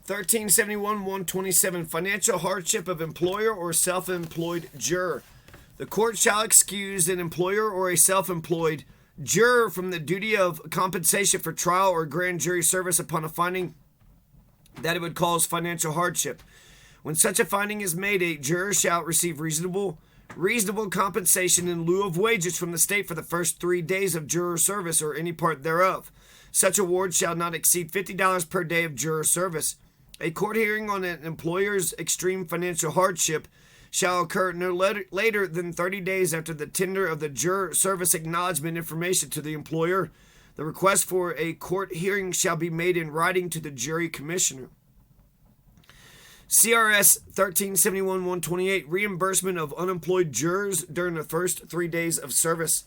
1371-127, financial hardship of employer or self-employed juror. The court shall excuse an employer or a self-employed juror from the duty of compensation for trial or grand jury service upon a finding that it would cause financial hardship. When such a finding is made, a juror shall receive reasonable compensation in lieu of wages from the state for the first 3 days of juror service or any part thereof. Such award shall not exceed $50 per day of juror service. A court hearing on an employer's extreme financial hardship shall occur no later than 30 days after the tender of the juror service acknowledgement information to the employer. The request for a court hearing shall be made in writing to the jury commissioner. CRS 1371-128, reimbursement of unemployed jurors during the first 3 days of service.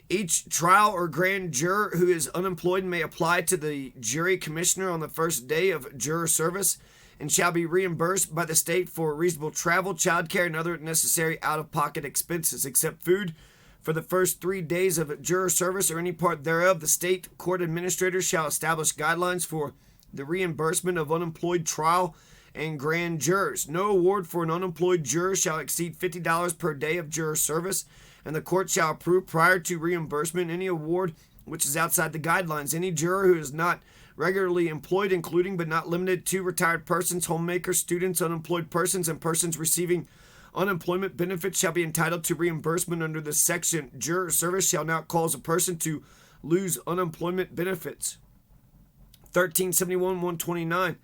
Each trial or grand juror who is unemployed may apply to the jury commissioner on the first day of juror service and shall be reimbursed by the state for reasonable travel, childcare, and other necessary out-of-pocket expenses, except food. For the first 3 days of juror service or any part thereof, the state court administrator shall establish guidelines for the reimbursement of unemployed trial and grand jurors. No award for an unemployed juror shall exceed $50 per day of juror service, and the court shall approve prior to reimbursement any award which is outside the guidelines. Any juror who is not regularly employed, including but not limited to retired persons, homemakers, students, unemployed persons, and persons receiving unemployment benefits, shall be entitled to reimbursement under this section. Juror service shall not cause a person to lose unemployment benefits. 1371-129,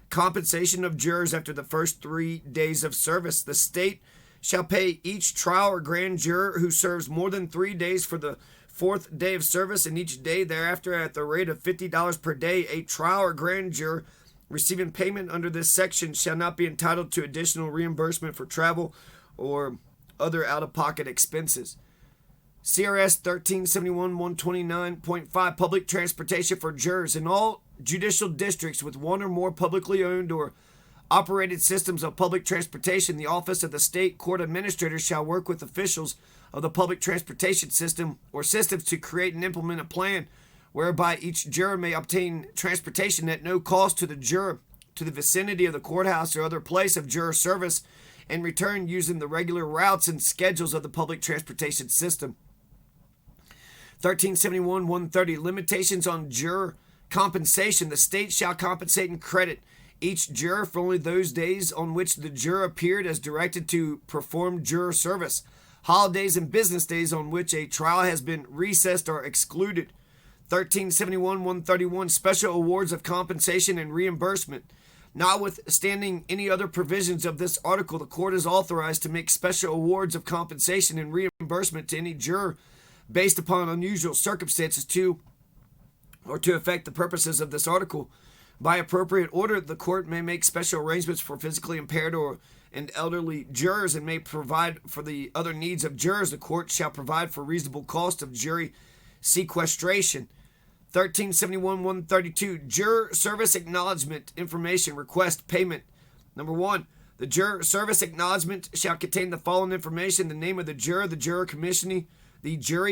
compensation of jurors after the first 3 days of service. The state shall pay each trial or grand juror who serves more than 3 days for the 4th day of service, and each day thereafter at the rate of $50 per day. A trial or grand juror receiving payment under this section shall not be entitled to additional reimbursement for travel or other out-of-pocket expenses. CRS 1371-129.5, public transportation for jurors. In all judicial districts with one or more publicly owned or operated systems of public transportation, the office of the state court administrator shall work with officials of the public transportation system or systems to create and implement a plan whereby each juror may obtain transportation at no cost to the juror to the vicinity of the courthouse or other place of juror service and return using the regular routes and schedules of the public transportation system. 1371-130, limitations on juror compensation. The state shall compensate and credit each juror for only those days on which the juror appeared as directed to perform juror service. Holidays and business days on which a trial has been recessed are excluded. 1371-131, special awards of compensation and reimbursement. Notwithstanding any other provisions of this article, the court is authorized to make special awards of compensation and reimbursement to any juror based upon unusual circumstances to affect the purposes of this article. By appropriate order, the court may make special arrangements for physically impaired and elderly jurors and may provide for the other needs of jurors. The court shall provide for reasonable cost of jury sequestration. 1371-132, juror service acknowledgement information request payment. Number 1, the juror service acknowledgement shall contain the following information: the name of the jury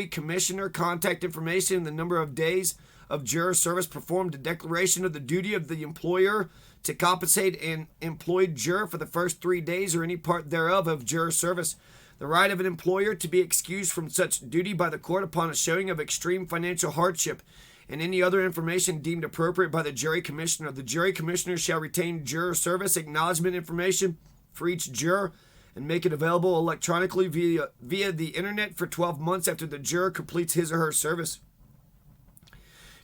commissioner, contact information, the number of days of juror service performed, a declaration of the duty of the employer to compensate an employed juror for the first 3 days or any part thereof of juror service, the right of an employer to be excused from such duty by the court upon a showing of extreme financial hardship, and any other information deemed appropriate by the jury commissioner. The jury commissioner shall retain juror service acknowledgement information for each juror and make it available electronically via the internet for 12 months after the juror completes his or her service.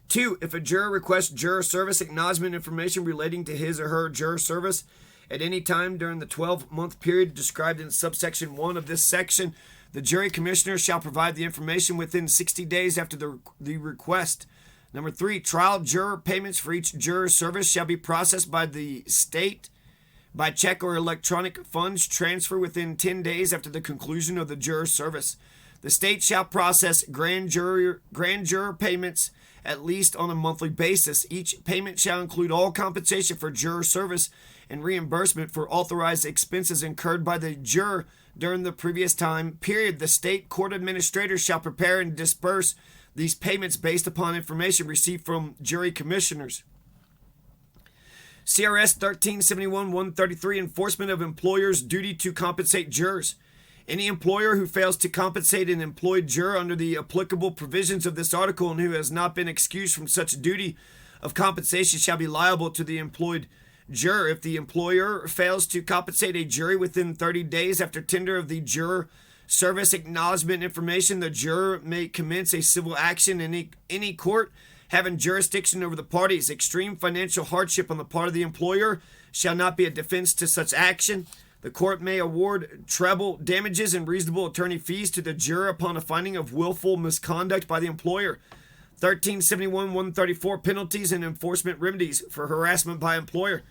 2. If a juror requests juror service acknowledgement information relating to his or her juror service at any time during the 12-month period described in subsection 1 of this section, the jury commissioner shall provide the information within 60 days after the request. Number 3, trial juror payments for each juror service shall be processed by the state by check or electronic funds transfer within 10 days after the conclusion of the juror service. The state shall process grand juror payments at least on a monthly basis. Each payment shall include all compensation for juror service and reimbursement for authorized expenses incurred by the juror during the previous time period. The state court administrator shall prepare and disperse these payments based upon information received from jury commissioners. CRS 1371-133, enforcement of employer's duty to compensate jurors. Any employer who fails to compensate an employed juror under the applicable provisions of this article and who has not been excused from such duty of compensation shall be liable to the employed juror. If the employer fails to compensate a jury within 30 days after tender of the juror service acknowledgement information, the juror may commence a civil action in any court having jurisdiction over the parties. Extreme financial hardship on the part of the employer shall not be a defense to such action. The court may award treble damages and reasonable attorney fees to the juror upon a finding of willful misconduct by the employer. 1371-134, penalties and enforcement remedies for harassment by employer.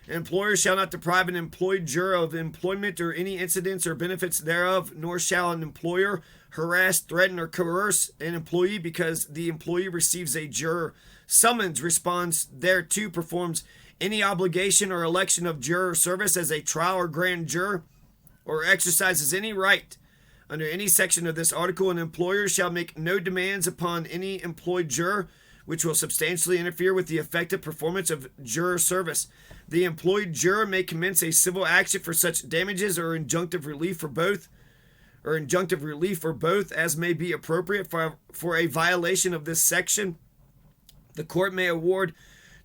An employer shall not deprive an employed juror of employment or any incidents or benefits thereof, nor shall an employer harass, threaten, or coerce an employee because the employee receives a juror summons, responds thereto, performs any obligation or election of juror service as a trial or grand juror, or exercises any right under any section of this article. An employer shall make no demands upon any employed juror which will substantially interfere with the effective performance of juror service. The employed juror may commence a civil action for such damages or injunctive relief or both as may be appropriate for a violation of this section. The court may award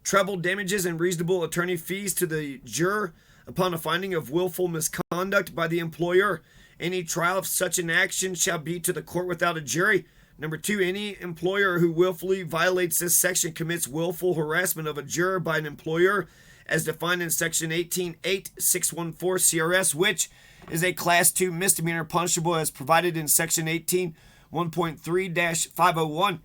treble damages and reasonable attorney fees to the juror upon a finding of willful misconduct by the employer. Any trial of such an action shall be to the court without a jury. Number 2, any employer who willfully violates this section commits willful harassment of a juror by an employer as defined in Section 18.8.614 CRS, which is a Class 2 misdemeanor punishable as provided in Section 18.1.3-501.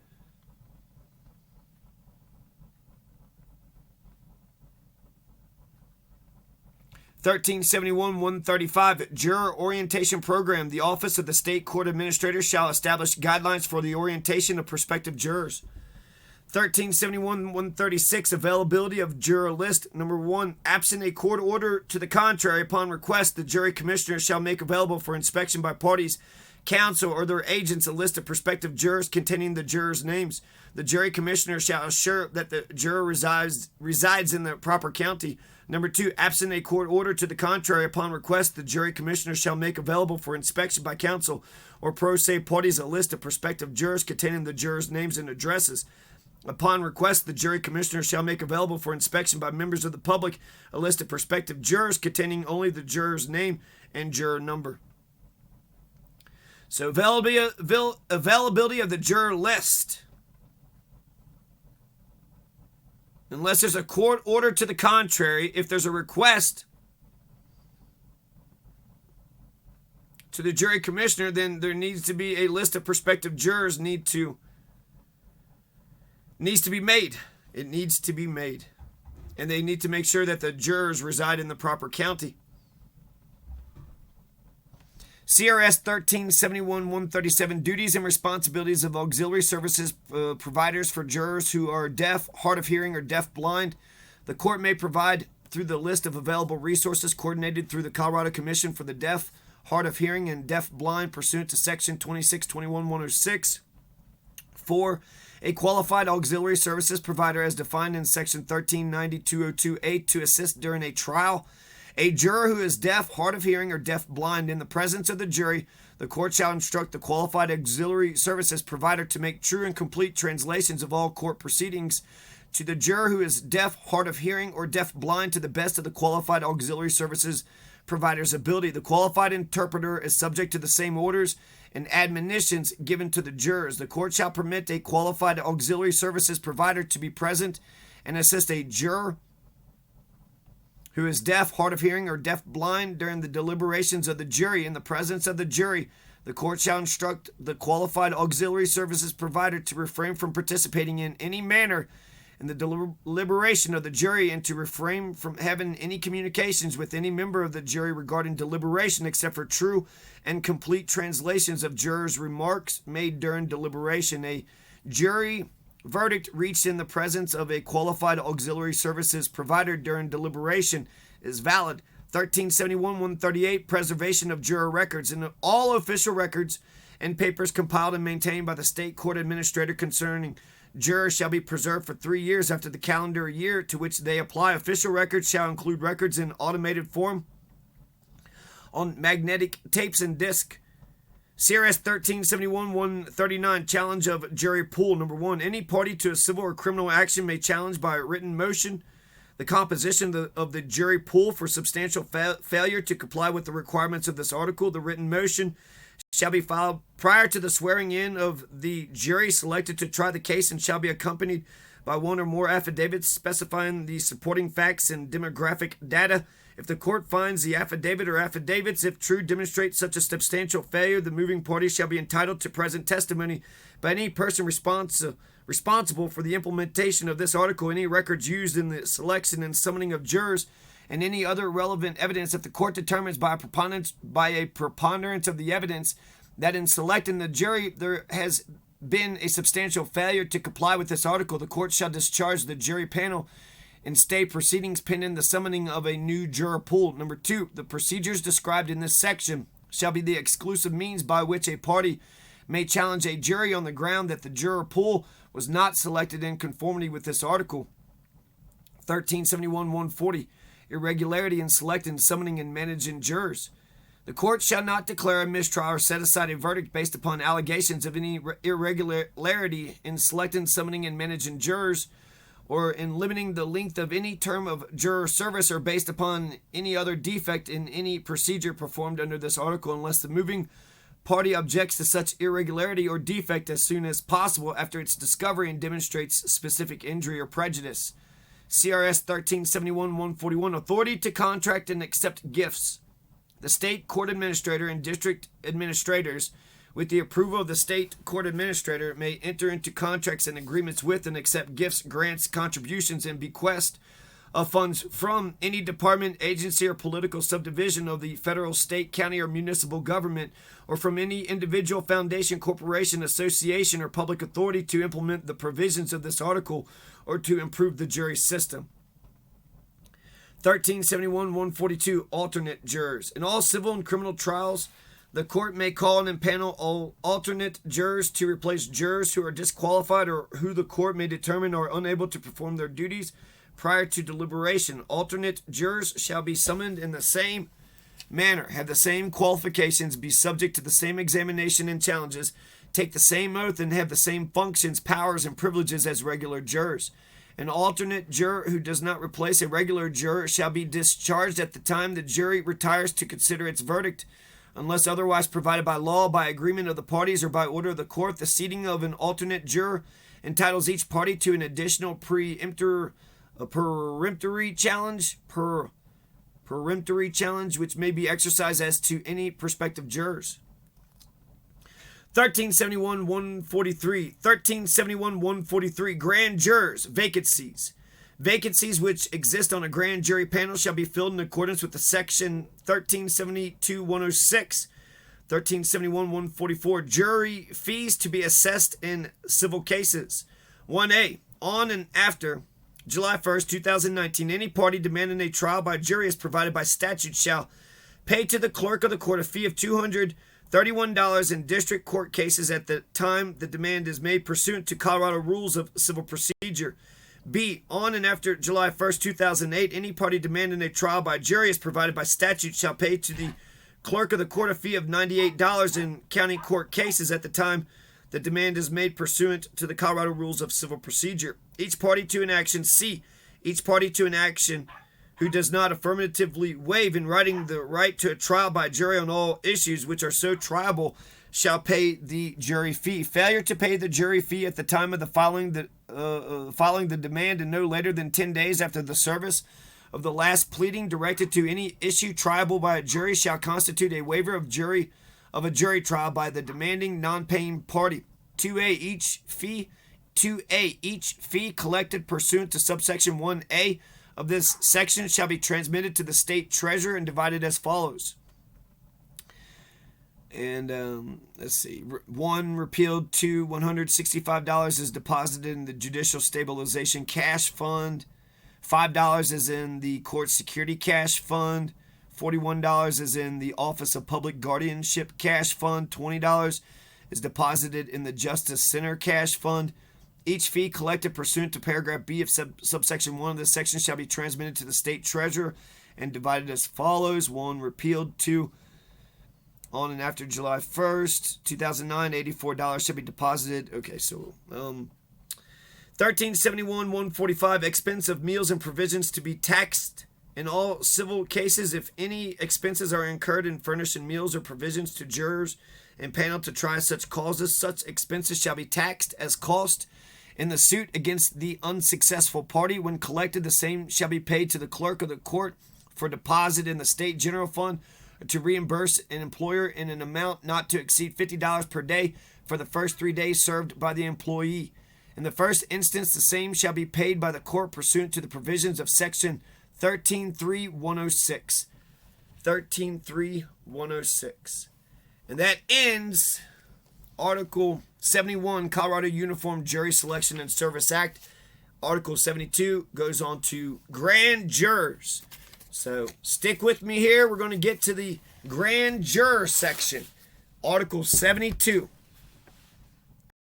(1371-135) Juror Orientation Program. The Office of the State Court Administrator shall establish guidelines for the orientation of prospective jurors. 1371-136 Availability of Juror List. Number 1. Absent a court order to the contrary, upon request, the jury commissioner shall make available for inspection by parties, counsel, or their agents a list of prospective jurors containing the jurors' names. The jury commissioner shall assure that the juror resides in the proper county. Number 2, absent a court order to the contrary, upon request, the jury commissioner shall make available for inspection by counsel or pro se parties a list of prospective jurors containing the jurors' names and addresses. Upon request, the jury commissioner shall make available for inspection by members of the public a list of prospective jurors containing only the juror's name and juror number. So availability of the juror list. Unless there's a court order to the contrary, if there's a request to the jury commissioner, then there needs to be a list of prospective jurors needs to be made. It needs to be made. And they need to make sure that the jurors reside in the proper county. CRS 1371-137 Duties and responsibilities of auxiliary services providers for jurors who are deaf, hard of hearing, or deaf-blind. The court may provide through the list of available resources coordinated through the Colorado Commission for the Deaf, Hard of Hearing, and Deaf-Blind pursuant to Section 2621-106. 4. A qualified auxiliary services provider as defined in Section 1390-202-8 to assist during a trial. A juror who is deaf, hard of hearing, or deaf-blind in the presence of the jury, the court shall instruct the qualified auxiliary services provider to make true and complete translations of all court proceedings to the juror who is deaf, hard of hearing, or deaf-blind to the best of the qualified auxiliary services provider's ability. The qualified interpreter is subject to the same orders and admonitions given to the jurors. The court shall permit a qualified auxiliary services provider to be present and assist a juror who is deaf, hard of hearing, or deaf-blind during the deliberations of the jury. In the presence of the jury, the court shall instruct the qualified auxiliary services provider to refrain from participating in any manner in the deliberation of the jury and to refrain from having any communications with any member of the jury regarding deliberation except for true and complete translations of jurors' remarks made during deliberation. A jury verdict reached in the presence of a qualified auxiliary services provider during deliberation is valid. 1371-138 Preservation of juror records. In all official records and papers compiled and maintained by the state court administrator concerning jurors shall be preserved for 3 years after the calendar year to which they apply. Official records shall include records in automated form on magnetic tapes and disc. CRS 1371-139, challenge of jury pool. Number 1, any party to a civil or criminal action may challenge by written motion the composition of the jury pool for substantial failure to comply with the requirements of this article. The written motion shall be filed prior to the swearing in of the jury selected to try the case and shall be accompanied by one or more affidavits specifying the supporting facts and demographic data. If the court finds the affidavit or affidavits, if true, demonstrate such a substantial failure, the moving party shall be entitled to present testimony by any person responsible for the implementation of this article, any records used in the selection and summoning of jurors, and any other relevant evidence. If the court determines by a preponderance of the evidence that in selecting the jury there has been a substantial failure to comply with this article, the court shall discharge the jury panel and stay proceedings pending the summoning of a new juror pool. Number 2, the procedures described in this section shall be the exclusive means by which a party may challenge a jury on the ground that the juror pool was not selected in conformity with this article. 1371-140, irregularity in selecting, summoning, and managing jurors. The court shall not declare a mistrial or set aside a verdict based upon allegations of any irregularity in selecting, summoning, and managing jurors, or in limiting the length of any term of juror service, or based upon any other defect in any procedure performed under this article, unless the moving party objects to such irregularity or defect as soon as possible after its discovery and demonstrates specific injury or prejudice. CRS 1371-141, authority to contract and accept gifts. The state court administrator and district administrators, with the approval of the state court administrator, may enter into contracts and agreements with and accept gifts, grants, contributions, and bequests of funds from any department, agency, or political subdivision of the federal, state, county, or municipal government, or from any individual, foundation, corporation, association, or public authority to implement the provisions of this article or to improve the jury system. 1371-142, alternate jurors. In all civil and criminal trials, the court may call and impanel all alternate jurors to replace jurors who are disqualified or who the court may determine are unable to perform their duties prior to deliberation. Alternate jurors shall be summoned in the same manner, have the same qualifications, be subject to the same examination and challenges, take the same oath, and have the same functions, powers, and privileges as regular jurors. An alternate juror who does not replace a regular juror shall be discharged at the time the jury retires to consider its verdict, unless otherwise provided by law, by agreement of the parties, or by order of the court. The seating of an alternate juror entitles each party to an additional peremptory challenge, which may be exercised as to any prospective jurors. 1371-143, grand jurors, vacancies. Vacancies which exist on a grand jury panel shall be filled in accordance with the section 1372-106, 1371-144, jury fees to be assessed in civil cases. 1A, on and after July 1st, 2019, any party demanding a trial by jury as provided by statute shall pay to the clerk of the court a fee of $231 in district court cases at the time the demand is made pursuant to Colorado Rules of Civil Procedure. B, on and after July 1st, 2008, any party demanding a trial by jury as provided by statute shall pay to the clerk of the court a fee of $98 in county court cases at the time the demand is made pursuant to the Colorado Rules of Civil Procedure. Each party to an action. C, each party to an action who does not affirmatively waive in writing the right to a trial by jury on all issues which are so triable shall pay the jury fee. Failure to pay the jury fee at the time of the filing the demand and no later than 10 days after the service of the last pleading directed to any issue triable by a jury shall constitute a waiver of a jury trial by the demanding non-paying party. 2A, each fee collected pursuant to subsection 1A of this section shall be transmitted to the state treasurer and divided as follows. And let's see. 1, repealed. 2, $165 is deposited in the Judicial Stabilization Cash Fund. $5 is in the Court Security Cash Fund. $41 is in the Office of Public Guardianship Cash Fund. $20 is deposited in the Justice Center Cash Fund. Each fee collected pursuant to paragraph B of subsection 1 of this section shall be transmitted to the state treasurer and divided as follows. 1. Repealed. 2. On and after July 1st, 2009, $84 shall be deposited. Okay, so 1371-145, expense of meals and provisions to be taxed in all civil cases if any expenses are incurred in furnishing meals or provisions to jurors and panel to try such causes. Such expenses shall be taxed as cost in the suit against the unsuccessful party. When collected, the same shall be paid to the clerk of the court for deposit in the state general fund to reimburse an employer in an amount not to exceed $50 per day for the first 3 days served by the employee. In the first instance, the same shall be paid by the court pursuant to the provisions of section 13.3.106. 13.3.106. And that ends Article 71, Colorado Uniform Jury Selection and Service Act. Article 72 goes on to grand jurors. So stick with me here. We're going to get to the grand juror section. Article 72.